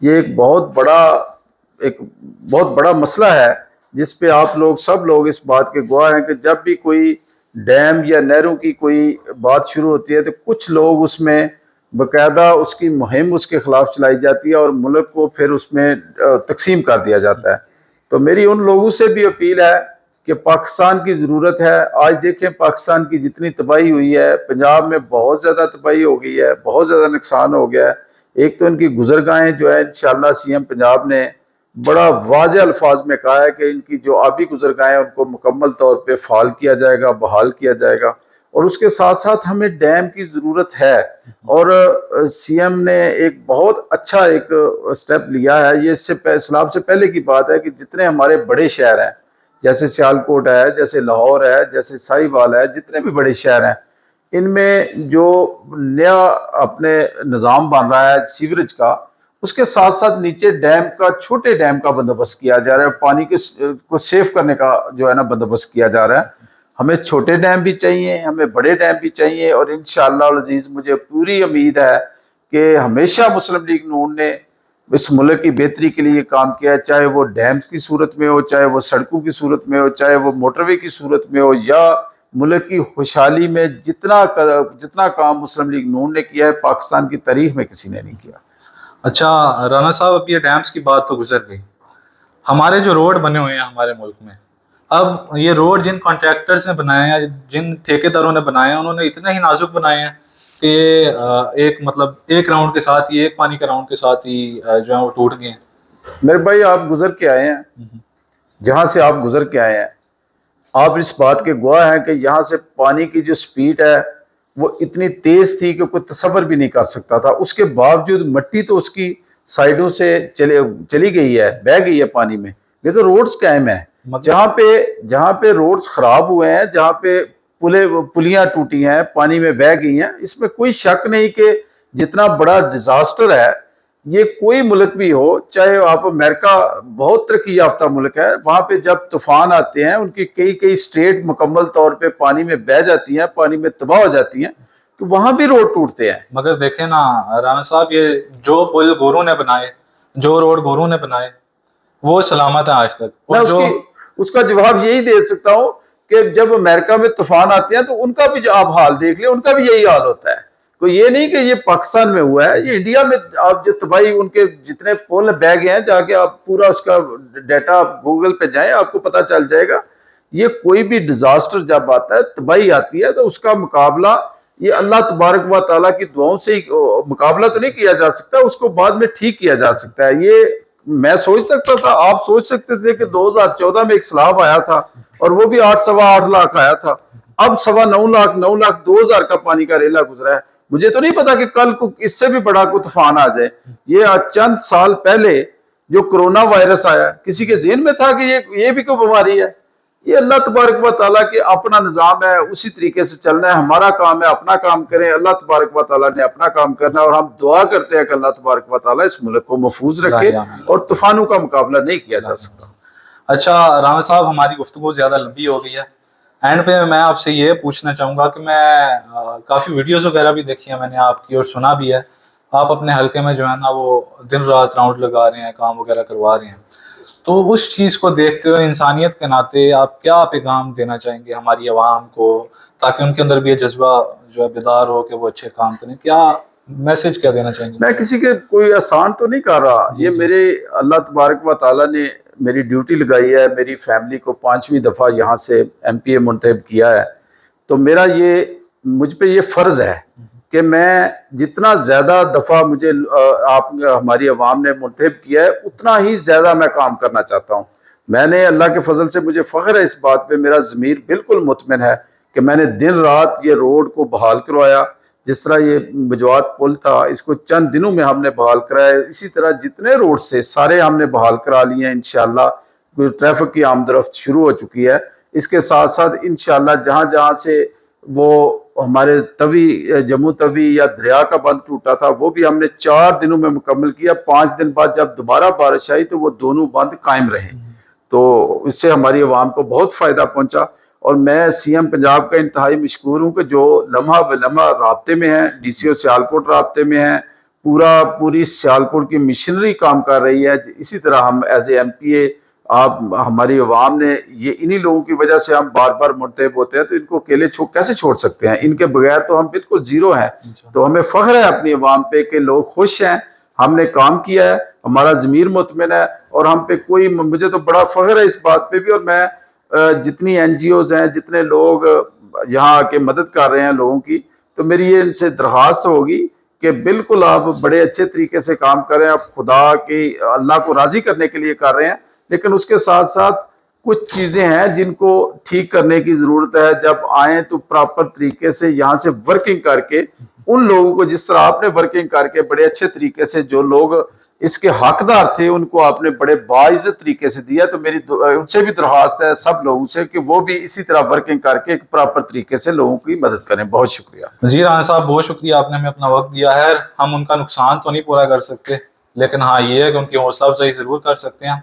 یہ ایک بہت بڑا مسئلہ ہے جس پہ آپ لوگ سب لوگ اس بات کے گواہ ہیں کہ جب بھی کوئی ڈیم یا نہروں کی کوئی بات شروع ہوتی ہے تو کچھ لوگ اس میں باقاعدہ اس کی مہم اس کے خلاف چلائی جاتی ہے اور ملک کو پھر اس میں تقسیم کر دیا جاتا ہے. تو میری ان لوگوں سے بھی اپیل ہے کہ پاکستان کی ضرورت ہے. آج دیکھیں پاکستان کی جتنی تباہی ہوئی ہے، پنجاب میں بہت زیادہ تباہی ہو گئی ہے، بہت زیادہ نقصان ہو گیا ہے. ایک تو ان کی گزرگاہیں جو ہے انشاءاللہ سی ایم پنجاب نے بڑا واضح الفاظ میں کہا ہے کہ ان کی جو آبی گزرگاہیں ان کو مکمل طور پہ فعال کیا جائے گا، بحال کیا جائے گا. اور اس کے ساتھ ساتھ ہمیں ڈیم کی ضرورت ہے. اور سی ایم نے ایک بہت اچھا ایک سٹیپ لیا ہے. یہ اسلام سے پہلے کی بات ہے کہ جتنے ہمارے بڑے شہر ہیں، جیسے سیالکوٹ ہے، جیسے لاہور ہے، جیسے ساہیوال ہے، جتنے بھی بڑے شہر ہیں، ان میں جو نیا اپنے نظام بن رہا ہے سیوریج کا، اس کے ساتھ ساتھ نیچے ڈیم کا، چھوٹے ڈیم کا بندوبست کیا جا رہا ہے. پانی کو سیو کرنے کا جو ہے نا بندوبست کیا جا رہا ہے. ہمیں چھوٹے ڈیم بھی چاہیے، ہمیں بڑے ڈیم بھی چاہیے. اور انشاءاللہ العزیز مجھے پوری امید ہے کہ ہمیشہ مسلم لیگ نون نے اس ملک کی بہتری کے لیے کام کیا ہے، چاہے وہ ڈیمز کی صورت میں ہو، چاہے وہ سڑکوں کی صورت میں ہو، چاہے وہ موٹر وے کی صورت میں ہو، یا ملک کی خوشحالی میں جتنا کام مسلم لیگ نون نے کیا ہے پاکستان کی تاریخ میں کسی نے نہیں کیا. اچھا رانا صاحب، اب یہ ڈیمز کی بات تو گزر گئی. ہمارے جو روڈ بنے ہوئے ہیں ہمارے ملک میں، اب یہ روڈ جن کانٹریکٹرز نے بنائے ہیں، جن ٹھیکیداروں نے بنائے ہیں، انہوں نے اتنے ہی نازک بنائے ہیں کہ ایک راؤنڈ کے ساتھ ہی، ایک پانی کے راؤنڈ کے ساتھ ہی جو ہے وہ ٹوٹ گئے ہیں. میرے بھائی، آپ گزر کے آئے ہیں، جہاں سے آپ گزر کے آئے ہیں، آپ اس بات کے گواہ ہیں کہ یہاں سے پانی کی جو سپیڈ ہے وہ اتنی تیز تھی کہ کوئی تصور بھی نہیں کر سکتا تھا. اس کے باوجود مٹی تو اس کی سائیڈوں سے چلی گئی ہے، بہہ گئی ہے پانی میں، لیکن روڈز قائم ہیں. جہاں پہ روڈز خراب ہوئے ہیں، جہاں پہ پلیاں ٹوٹی ہیں، پانی میں بہہ گئی ہیں، اس میں کوئی شک نہیں کہ جتنا بڑا ڈیزاسٹر ہے یہ کوئی ملک بھی ہو، چاہے آپ امریکہ بہت ترقی یافتہ ملک ہے، وہاں پہ جب طوفان آتے ہیں ان کی کئی اسٹیٹ مکمل طور پہ پانی میں بہہ جاتی ہیں، پانی میں تباہ ہو جاتی ہیں، تو وہاں بھی روڈ ٹوٹتے ہیں. مگر دیکھیں نا رانا صاحب، یہ جو پل گوروں نے بنائے، جو روڈ گوروں نے بنائے، وہ سلامت ہیں آج تک. میں اس کا جواب یہی دے سکتا ہوں کہ جب امریکہ میں طوفان آتے ہیں تو ان کا بھی جو آپ حال دیکھ لیں، ان کا بھی یہی حال ہوتا ہے. کوئی یہ نہیں کہ یہ پاکستان میں ہوا ہے، یہ انڈیا میں آپ جو تباہی، ان کے جتنے پول بہ گئے ہیں، جا کے آپ پورا اس کا ڈیٹا گوگل پہ جائیں، آپ کو پتا چل جائے گا. یہ کوئی بھی ڈیزاسٹر جب آتا ہے، تباہی آتی ہے، تو اس کا مقابلہ یہ اللہ تبارک و تعالیٰ کی دعاؤں سے ہی مقابلہ تو نہیں کیا جا سکتا، اس کو بعد میں ٹھیک کیا جا سکتا ہے. یہ میں سوچ سکتا تھا، آپ سوچ سکتے تھے کہ 2014 میں ایک سیلاب آیا تھا اور وہ بھی 8.8 لاکھ آیا تھا. اب 9.9 لاکھ 2,000 کا پانی کا ریلا گزرا ہے. مجھے تو نہیں پتا کہ کل کو اس سے بھی بڑا کوئی طوفان آ جائے. یہ چند سال پہلے جو کرونا وائرس آیا، کسی کے ذہن میں تھا کہ یہ بھی کوئی بیماری ہے؟ یہ اللہ تبارک و تعالیٰ کے اپنا نظام ہے، اسی طریقے سے چلنا ہے. ہمارا کام ہے اپنا کام کریں، اللہ تبارک و تعالیٰ نے اپنا کام کرنا ہے. اور ہم دعا کرتے ہیں کہ اللہ تبارک و تعالیٰ اس ملک کو محفوظ رکھے اور طوفانوں کا مقابلہ نہیں کیا جا سکتا. اچھا رانا صاحب، ہماری گفتگو زیادہ لمبی ہو گئی ہے. اینڈ پہ میں آپ سے یہ پوچھنا چاہوں گا کہ میں کافی ویڈیوز وغیرہ بھی دیکھی ہیں میں نے آپ کی، اور سنا بھی ہے آپ اپنے حلقے میں جو ہے نا وہ دن رات راؤنڈ لگا رہے ہیں، کام وغیرہ کروا رہے ہیں. تو اس چیز کو دیکھتے ہوئے انسانیت کے ناطے آپ کیا پیغام دینا چاہیں گے ہماری عوام کو، تاکہ ان کے اندر بھی یہ جذبہ جو ہے بیدار ہو کہ وہ اچھے کام کریں؟ کیا میسج کیا دینا چاہیں گے؟ میں کسی کے کوئی احسان تو نہیں کر رہا. یہ میرے اللہ تبارک و تعالیٰ نے میری ڈیوٹی لگائی ہے، میری فیملی کو 5ویں دفعہ یہاں سے MPA منتخب کیا ہے. تو مجھ پہ یہ فرض ہے کہ میں جتنا زیادہ دفعہ مجھے ہماری عوام نے منتخب کیا ہے، اتنا ہی زیادہ میں کام کرنا چاہتا ہوں. میں نے اللہ کے فضل سے، مجھے فخر ہے اس بات پہ، میرا ضمیر بالکل مطمئن ہے کہ میں نے دن رات یہ روڈ کو بحال کروایا. جس طرح یہ بجوات پل تھا، اس کو چند دنوں میں ہم نے بحال کرایا. اسی طرح جتنے روڈ سے سارے ہم نے بحال کرا لیے ہیں. انشاءاللہ ٹریفک کی آمد و رفت شروع ہو چکی ہے. اس کے ساتھ ساتھ انشاءاللہ جہاں سے وہ ہمارے جموں توی یا دریا کا بند ٹوٹا تھا، وہ بھی ہم نے 4 دنوں میں مکمل کیا. 5 دن بعد جب دوبارہ بارش آئی تو وہ دونوں بند قائم رہے. تو اس سے ہماری عوام کو بہت فائدہ پہنچا. اور میں CM پنجاب کا انتہائی مشکور ہوں کہ جو لمحہ بلمحہ رابطے میں ہیں، DCO سیالکوٹ رابطے میں ہیں، پوری سیالکوٹ کی مشنری کام کر رہی ہے. اسی طرح ہم ایز اے MPA آپ ہماری عوام نے یہ انہی لوگوں کی وجہ سے ہم بار بار منتخب ہوتے ہیں, تو ان کو اکیلے کیسے چھوڑ سکتے ہیں؟ ان کے بغیر تو ہم بالکل زیرو ہیں. تو ہمیں فخر ہے اپنی عوام پہ کہ لوگ خوش ہیں, ہم نے کام کیا ہے, ہمارا ضمیر مطمئن ہے, اور ہم پہ کوئی, مجھے تو بڑا فخر ہے اس بات پہ بھی. اور میں جتنی NGOs ہیں, جتنے لوگ یہاں آ کے مدد کر رہے ہیں لوگوں کی, تو میری یہ ان سے درخواست ہوگی کہ بالکل آپ بڑے اچھے طریقے سے کام کریں. آپ خدا کی, اللہ کو راضی کرنے کے لیے کر رہے ہیں, لیکن اس کے ساتھ ساتھ کچھ چیزیں ہیں جن کو ٹھیک کرنے کی ضرورت ہے. جب آئیں تو پراپر طریقے سے یہاں سے ورکنگ کر کے, ان لوگوں کو جس طرح آپ نے ورکنگ کر کے بڑے اچھے طریقے سے, جو لوگ اس کے حقدار تھے ان کو آپ نے بڑے باعزت طریقے سے دیا. تو میری ان سے بھی درخواست ہے سب لوگوں سے کہ وہ بھی اسی طرح ورکنگ کر کے ایک پراپر طریقے سے لوگوں کی مدد کریں. بہت شکریہ. جی رانا صاحب, بہت شکریہ, آپ نے ہمیں اپنا وقت دیا ہے. ہم ان کا نقصان تو نہیں پورا کر سکتے, لیکن ہاں یہ ہے کہ ان کی حوصلہ افزائی ضرور کر سکتے ہیں.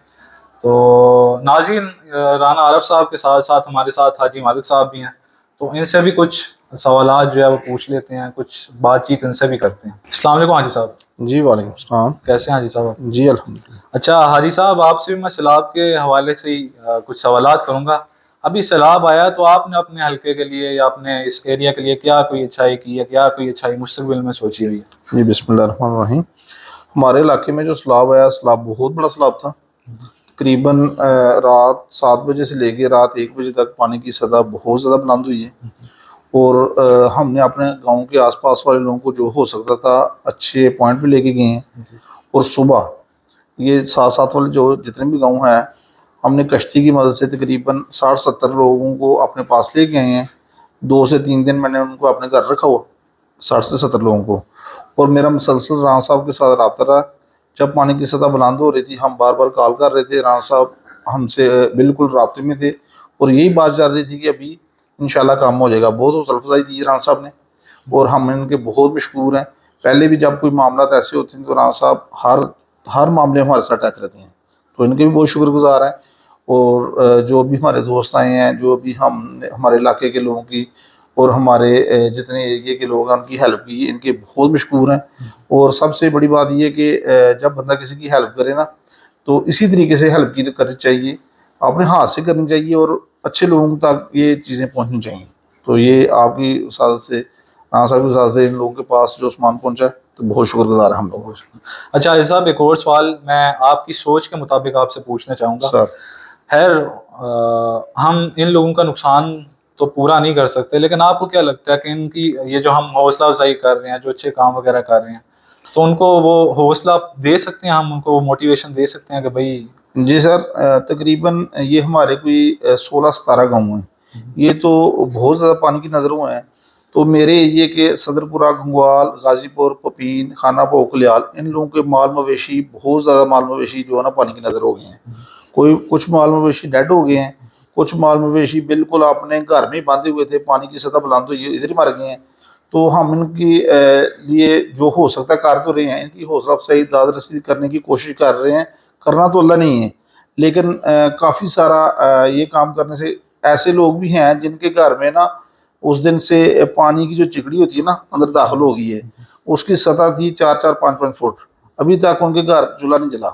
تو ناظرین, رانا عارف صاحب کے ساتھ ساتھ ہمارے ساتھ حاجی مالک صاحب بھی ہیں, تو ان سے بھی کچھ سوالات جو ہے وہ پوچھ لیتے ہیں, کچھ بات چیت ان سے بھی کرتے ہیں. السلام علیکم حاجی صاحب. جی وعلیکم السلام. کیسے ہیں حاجی صاحب؟ جی الحمدللہ. اچھا حاجی صاحب, آپ سے بھی میں سیلاب کے حوالے سے ہی کچھ سوالات کروں گا. ابھی سیلاب آیا تو آپ نے اپنے حلقے کے لیے یا اپنے اس ایریا کے لیے کیا کوئی اچھائی کی ہے, کیا کوئی اچھائی مستقبل میں سوچی ہوئی ہے؟ جی بسم اللہ الرحمن الرحیم. ہمارے علاقے میں جو سیلاب آیا, سیلاب بہت بڑا سیلاب تھا. تقریباً رات 7 بجے سے لے کے رات 1 بجے تک پانی کی سطح بہت زیادہ بلند ہوئی ہے. اور ہم نے اپنے گاؤں کے آس پاس والے لوگوں کو جو ہو سکتا تھا اچھے پوائنٹ پہ لے کے گئے ہیں. اور صبح یہ ساتھ والے جو جتنے بھی گاؤں ہیں, ہم نے کشتی کی مدد سے تقریباً 60-70 لوگوں کو اپنے پاس لے کے آئے ہیں. 2 سے 3 دن میں نے ان کو اپنے گھر رکھا ہوا, 60 سے 70 لوگوں کو. اور میرا مسلسل رانا صاحب کے ساتھ رابطہ رہا. جب پانی کی سطح بلند ہو رہی تھی ہم بار بار کال کر رہے تھے, رانا صاحب ہم سے بالکل رابطے میں تھے, اور یہی بات چل رہی تھی کہ ابھی انشاءاللہ کام ہو جائے گا. بہت حوصلہ افزائی دی رانا صاحب نے, اور ہم ان کے بہت مشکور ہیں. پہلے بھی جب کوئی معاملات ایسے ہوتے ہیں تو رانا صاحب ہر معاملے ہمارے ساتھ ٹچ رہتے ہیں, تو ان کے بھی بہت شکر گزار ہیں. اور جو بھی ہمارے دوست آئے ہیں, جو بھی ہمارے علاقے کے لوگوں کی اور ہمارے جتنے ایریے کے لوگ ہیں ان کی ہیلپ کی, ان کے بہت مشکور ہیں. اور سب سے بڑی بات یہ کہ جب بندہ کسی کی ہیلپ کرے نا تو اسی طریقے سے ہیلپ کی کرنی چاہیے, اپنے ہاتھ سے کرنی چاہیے, اور اچھے لوگوں تک یہ چیزیں پہنچنی چاہیے. تو یہ آپ کی سازش سے, رانا صاحب کی سازش سے ان لوگوں کے پاس جو سامان پہنچا ہے تو بہت شکر گزار ہیں ہم لوگ. اچھا حاجی صاحب, ایک اور سوال میں آپ کی سوچ کے مطابق آپ سے پوچھنا چاہوں گا. سر خیر, ہم ان لوگوں کا نقصان تو پورا نہیں کر سکتے, لیکن آپ کو کیا لگتا ہے کہ ان کی یہ جو ہم حوصلہ افزائی کر رہے ہیں, جو اچھے کام وغیرہ کر رہے ہیں, تو ان کو وہ حوصلہ دے سکتے ہیں, ہم ان کو وہ موٹیویشن دے سکتے ہیں کہ بھائی؟ جی سر, تقریباً یہ ہمارے کوئی 16-17 گاؤں ہیں. یہ تو بہت زیادہ پانی کی نظر ہوئے ہیں. تو میرے ایریے کے صدرپورہ, گھنگوال, غازی پور, پپین, خانہ پوکلیال, ان لوگوں کے مال مویشی, بہت زیادہ مال مویشی جو ہے نا پانی کی نظر ہو گئے ہیں. کچھ مال مویشی ڈیڈ ہو گئے ہیں, کچھ مال مویشی بالکل اپنے گھر میں ہی باندھے ہوئے تھے, پانی کی سطح بلند ہوئی ادھر ہی مر گئے ہیں. تو ہم ان کی لیے جو ہو سکتا ہے کر تو رہے ہیں, ان کی حوصلہ افزائی داد رسی کرنے کی کوشش کر رہے ہیں. کرنا تو اللہ نہیں ہے, لیکن کافی سارا یہ کام کرنے سے ایسے لوگ بھی ہیں جن کے گھر میں نا اس دن سے پانی کی جو چکڑی ہوتی ہے نا اندر داخل ہو گئی ہے. اس کی سطح تھی 4-4-5-5 فٹ, ابھی تک ان کے گھر چولہا نہیں جلا.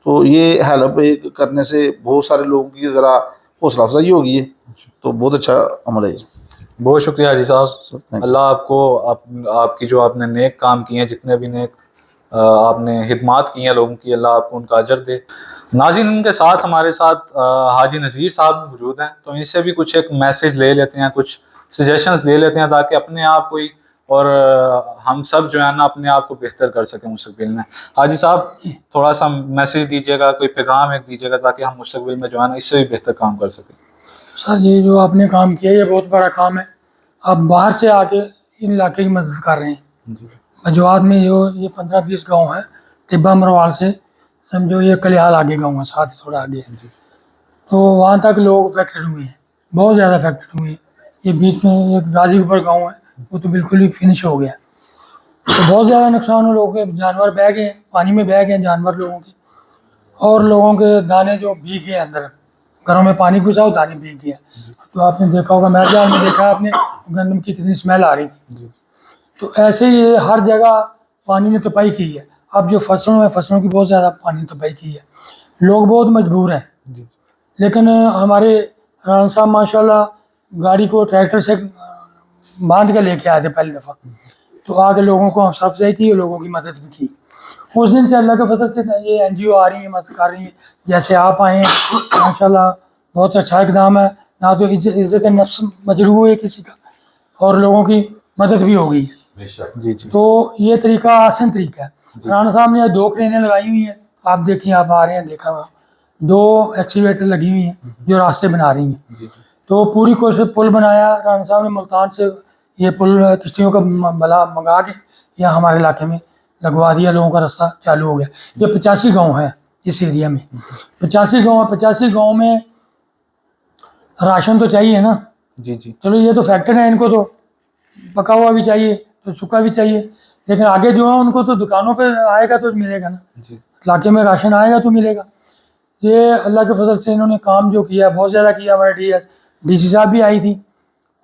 تو یہ ہیلپ کرنے سے بہت سارے لوگوں کی ذرا حوصلہ افزائی ہوگی ہے, تو بہت اچھا عمل ہے. بہت شکریہ حاجی صاحب, اللہ آپ کو آپ کی جو آپ نے نیک کام کیے ہیں, جتنے بھی نیک آپ نے خدمات کی ہیں لوگوں کی, اللہ آپ کو ان کا اجر دے. ناظرین, ان کے ساتھ ہمارے ساتھ حاجی نذیر صاحب موجود ہیں, تو ان سے بھی کچھ ایک میسج لے لیتے ہیں, کچھ سجیشنز لے لیتے ہیں, تاکہ اپنے آپ کو اور ہم سب جو ہے نا اپنے آپ کو بہتر کر سکیں مستقبل میں. حاجی صاحب تھوڑا سا میسج دیجیے گا, کوئی پیغام ایک دیجیے گا, تاکہ ہم مستقبل میں جو ہے نا اس سے بھی بہتر کام کر سکیں. سر یہ جو آپ نے کام کیا یہ بہت بڑا کام ہے. آپ باہر سے آ کے ان علاقے کی مدد کر رہے ہیں. مجواد میں یہ 15-20 گاؤں ہیں, طبہ مروال سے سمجھو یہ کلیال آگے گاؤں ہے, ساتھ ہی تھوڑا آگے ہے. تو وہاں تک لوگ افیکٹڈ ہوئے ہیں, بہت زیادہ افیکٹڈ ہوئے ہیں. یہ بیچ میں ایک غازی اوپر گاؤں ہے, وہ تو بالکل ہی فنش ہو گیا. تو بہت زیادہ نقصان ہو لوگوں کے, جانور بہہ گئے ہیں, پانی میں بہہ گئے ہیں جانور لوگوں کے, اور لوگوں کے دانے جو بھیگ گئے اندر, گھروں میں پانی گھسا ہو دانے بھیگ گئے. تو آپ نے دیکھا ہوگا, میرے جال میں دیکھا آپ نے گندم کی کتنی اسمیل آ رہی تھی. تو ایسے ہی ہر جگہ پانی نے تباہی کی ہے. اب جو فصلوں کی بہت زیادہ پانی نے تباہی کی ہے. لوگ بہت مجبور ہیں. لیکن ہمارے رانا صاحب ماشاءاللہ گاڑی کو ٹریکٹر سے باندھ کے لے کے آئے تھے پہلی دفعہ. تو آگے لوگوں کو حوصلہ افزائی کی اور لوگوں کی مدد بھی کی. اس دن سے اللہ کے فضل سے یہ این جی او آ رہی ہیں، مدد کر رہی ہیں. جیسے آپ آئے ہیں ماشاءاللہ بہت اچھا اقدام ہے. نہ تو عزت نفس مجروح ہے کسی کا، اور لوگوں کی مدد بھی ہو گئی ہے. جی جی تو یہ طریقہ آسان طریقہ ہے. رانا صاحب نے 2 کرینیں لگائی ہوئی ہیں. آپ دیکھیں، آپ آ رہے ہیں، دیکھا ہوا 2 ایکسیویٹر لگی ہوئی ہیں جو راستے بنا رہی ہیں. تو پوری کوشش پل بنایا رانا صاحب نے ملتان سے. یہ پل کشتیوں کا بلا منگا کے یہاں ہمارے علاقے میں لگوا دیا. لوگوں کا راستہ چالو ہو گیا. یہ 85 گاؤں ہیں اس ایریا میں. 85 گاؤں 85 گاؤں میں راشن تو چاہیے نا. جی جی چلو یہ تو فیکٹر ہے، ان کو تو پکا ہوا بھی چاہیے تو سوکھا بھی چاہیے. لیکن آگے جو ہے ان کو تو دکانوں پہ آئے گا تو ملے گا نا. جی علاقے میں راشن آئے گا تو ملے گا. یہ اللہ کے فضل سے انہوں نے کام جو کیا بہت زیادہ کیا. ہمارے ڈی سی صاحب بھی آئی تھی،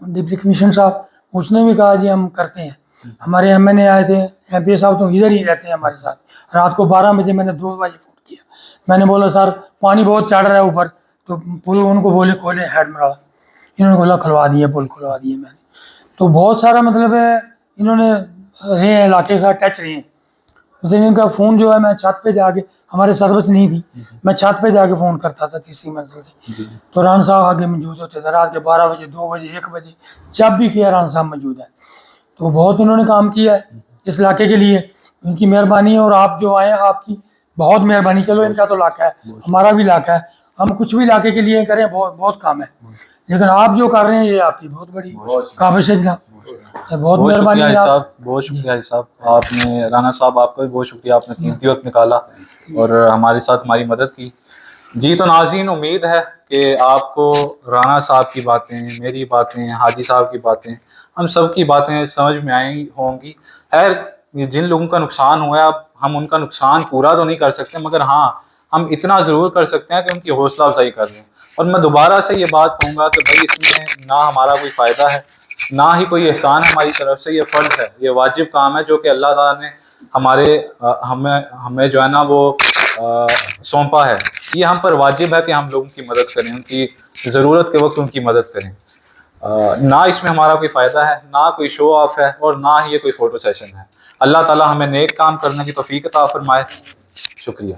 ڈپٹی کمشنر صاحب، اس نے بھی کہا جی ہم کرتے ہیں. ہمارے ایم این اے آئے تھے، ایم پی اے صاحب تو ادھر ہی رہتے ہیں ہمارے ساتھ. رات کو 12 بجے میں نے 2 بجے فون کیا. میں نے بولا سر پانی بہت چڑھ رہا ہے اوپر. تو پل ان کو بولے کھولے ہیڈ مرا. انہوں نے بولا کھلوا دیے، پل کھلوا دیے میں نے. تو بہت سارا مطلب ہے انہوں نے رہے ہیں علاقے کا ٹچ رہے ہیں. اس دن ان کا فون جو ہے میں چھت پہ جا کے، ہمارے سروس نہیں تھی، میں چھت پہ جا کے فون کرتا تھا تیسری منزل سے. تو ران صاحب آگے موجود ہوتے تھے رات کے 12 بجے 2 بجے 1 بجے جب بھی کیا ران صاحب موجود ہے. تو بہت انہوں نے کام کیا ہے اس علاقے کے لیے. ان کی مہربانی ہے. اور آپ جو آئے ہیں آپ کی بہت مہربانی. چلو ان کا تو علاقہ ہے، ہمارا بھی علاقہ ہے. ہم کچھ بھی علاقے کے لیے کریں بہت کام ہے. لیکن آپ جو کر رہے ہیں یہ آپ کی بہت بڑی کاوش ہے جناب. بہت مہربانی ہے صاحب، بہت شکریہ صاحب. آپ نے رانا صاحب، آپ کا بھی بہت شکریہ. آپ نے قیمتی وقت نکالا اور ہمارے ساتھ ہماری مدد کی. جی تو ناظرین، امید ہے کہ آپ کو رانا صاحب کی باتیں، میری باتیں، حاجی صاحب کی باتیں، ہم سب کی باتیں سمجھ میں آئی ہوں گی. خیر، جن لوگوں کا نقصان ہوا ہے اب ہم ان کا نقصان پورا تو نہیں کر سکتے، مگر ہاں ہم اتنا ضرور کر سکتے ہیں کہ ان کی حوصلہ افزائی کر دیں. اور میں دوبارہ سے یہ بات کہوں گا کہ بھائی اس میں نہ ہمارا کوئی فائدہ ہے، نہ ہی کوئی احسان ہے ہماری طرف سے. یہ فرض ہے، یہ واجب کام ہے جو کہ اللہ تعالیٰ نے ہمیں جو ہے نا وہ سونپا ہے. یہ ہم پر واجب ہے کہ ہم لوگوں کی مدد کریں، ان کی ضرورت کے وقت ان کی مدد کریں. نہ اس میں ہمارا کوئی فائدہ ہے، نہ کوئی شو آف ہے، اور نہ ہی یہ کوئی فوٹو سیشن ہے. اللہ تعالیٰ ہمیں نیک کام کرنے کی توفیق عطا فرمائے. شکریہ.